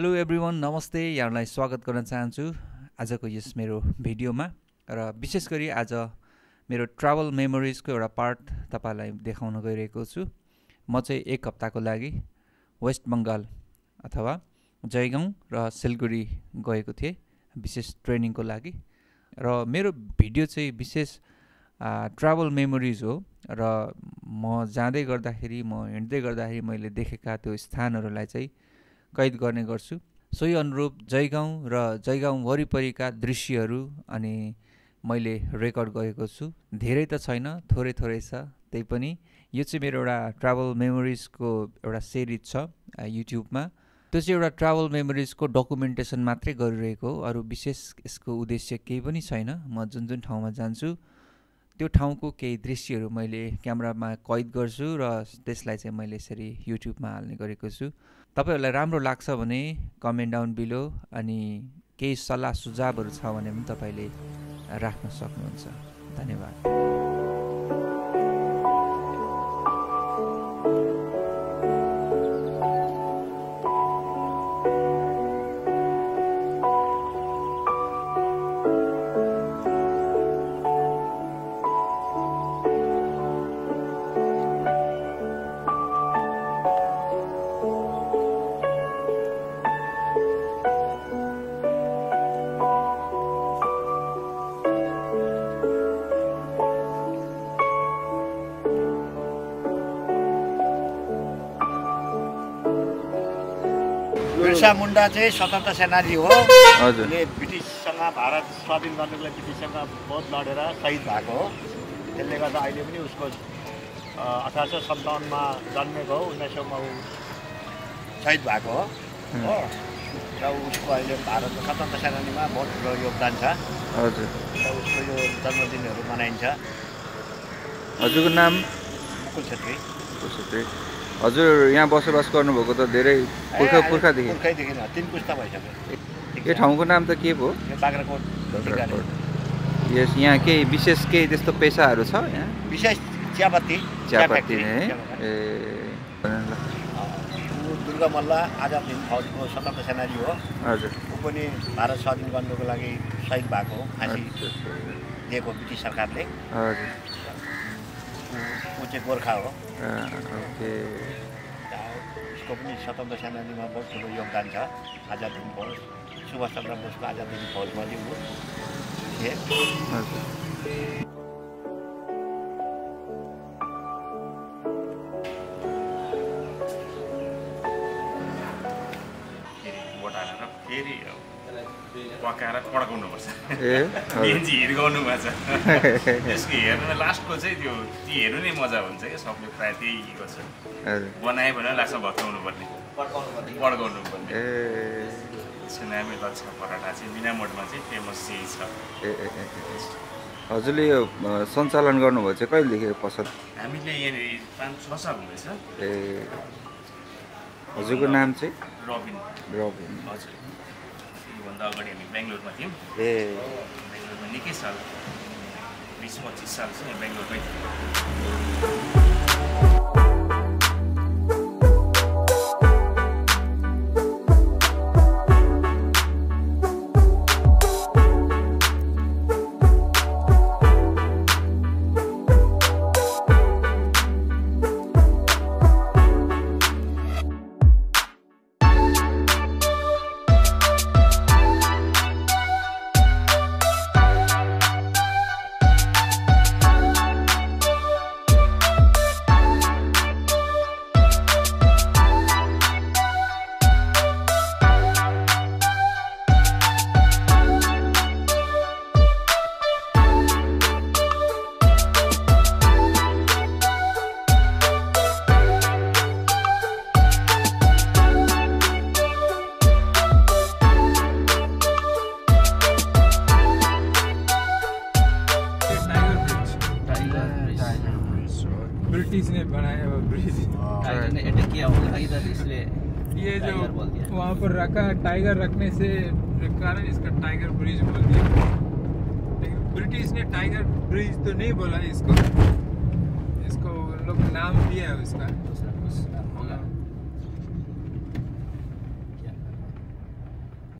Hello everyone, नमस्ते। यहाँलाई स्वागत गर्न चाहन्छु आजको यस मेरो भिडियोमा। र विशेष गरी आज मेरो ट्राभल मेमोरिजको एउटा पार्ट तपाईलाई देखाउन गइरहेको छु। म चाहिँ एक हप्ताको लागि वेस्ट बंगाल अथवा जयगाउँ र सिलगढी गएको थिएँ विशेष ट्रेनिङको लागि। र मेरो भिडियो चाहिँ विशेष ट्राभल मेमोरिज हो। र म जाँदै गर्दाखेरि हिँड्दै गर्दाखेरि मैले देखेका त्यो स्थानहरूलाई चाहिँ कैद गर्ने गर्छु। सोही अनुरूप जयगाउँ र जयगाउँ वरिपरिका दृश्यहरू अनि मैले रेकर्ड गरेको छु। धेरै त छैन, थोरै थोरै छ। त्यही पनि यो चाहिँ मेरो एउटा ट्राभल मेमोरिजको एउटा सिरिज छ युट्युबमा। त्यो चाहिँ एउटा ट्राभल मेमोरिजको डकुमेन्टेसन मात्रै गरिरहेको हो। अरू विशेष यसको उद्देश्य केही पनि छैन। म जुन जुन ठाउँमा जान्छु त्यो ठाउँको केही दृश्यहरू मैले क्यामेरामा कैद गर्छु र त्यसलाई चाहिँ मैले यसरी युट्युबमा हाल्ने गरेको छु। तपाईहरुलाई राम्रो लाग्छ भने कमेन्ट डाउन बिलो अनि केही सल्लाह सुझावहरू छ भने पनि तपाईले राख्न सक्नुहुन्छ। धन्यवाद। बिरसा मुन्डा चाहिँ स्वतन्त्र सेनानी हो। उनले ब्रिटिससँग भारत स्वाधीन गर्नको लागि ब्रिटिससँग बहुत लडेर शहीद भएको हो। त्यसले गर्दा अहिले पनि उसको 1857मा जन्मेको हो, 1900मा ऊ शहीद भएको हो। र उसको अहिले भारतको स्वतन्त्र सेनानीमा बहुत ठुलो योगदान छ। हजुर। र उसको यो जन्मदिनहरू मनाइन्छ। हजुरको नाम? मुकुल छेत्री। हजुर यहाँ बसोबास गर्नुभएको त धेरै पुर्खादेखि? पुर्खैदेखि 3 पुस्ता भइसक्यो। यो ठाउँको नाम त के भयो? बाग्राकोट। यस, यहाँ केही विशेष केही त्यस्तो पेसाहरू छ यहाँ? विशेष चियापत्ती नै। दुर्गा मल्ल आजाद हिन्द फौजको स्वतन्त्र सेनानी हो। हजुर। ऊ पनि भारत स्वाधीन गर्नको लागि शहीद भएको हो, फाँसी दिएको ब्रिटिस सरकारले। हजुर। ऊ चाहिँ गोर्खा हो। ओके। उसको पनि स्वतन्त्र सेनानीमा बहुत ठुलो योगदान छ। आजाद हिन्द फौज, सुभाष चन्द्र बोसको आजाद हिन्द फौजमा चाहिँ ऊ थिए। फेरि पकाएर पड्काउनुपर्छ। बेन्ची हिर्काउनु भएको छ। त्यसको हेर्नुमा लास्टको चाहिँ त्यो हेर्नु नै मजा हुन्छ क्या। सबले प्रायः त्यही गर्छ। बनायो भने लास्टमा भत्काउनु पर्ने, पड्काउनु पर्ने। सुनामी लच्छा पराठा चाहिँ मिनामोडमा चाहिँ फेमस चाहिँ छ। हजुरले यो सञ्चालन गर्नुभयो चाहिँ कहिलेदेखि पसल? हामीले यहाँनिर 5-6 साल हुँदैछ। हजुरको नाम चाहिँ? रबिन। हजुर। योभन्दा अगाडि हामी बेङ्गलोरमा थियौँ। बेङ्गलोरमा निकै साल, 20-25 साल चाहिँ बेङ्गलोरमै थियौँ। ब्रिटिश ने बनाया वो ब्रिज। अटैक किया होगा इधर, इसलिए ये जो वहाँ पर रखा टाइगर रखने से कारण इसका टाइगर ब्रिज बोल दिया। लेकिन ब्रिटिश ने टाइगर ब्रिज तो नहीं बोला इसको, लोग नाम दिया है उसका।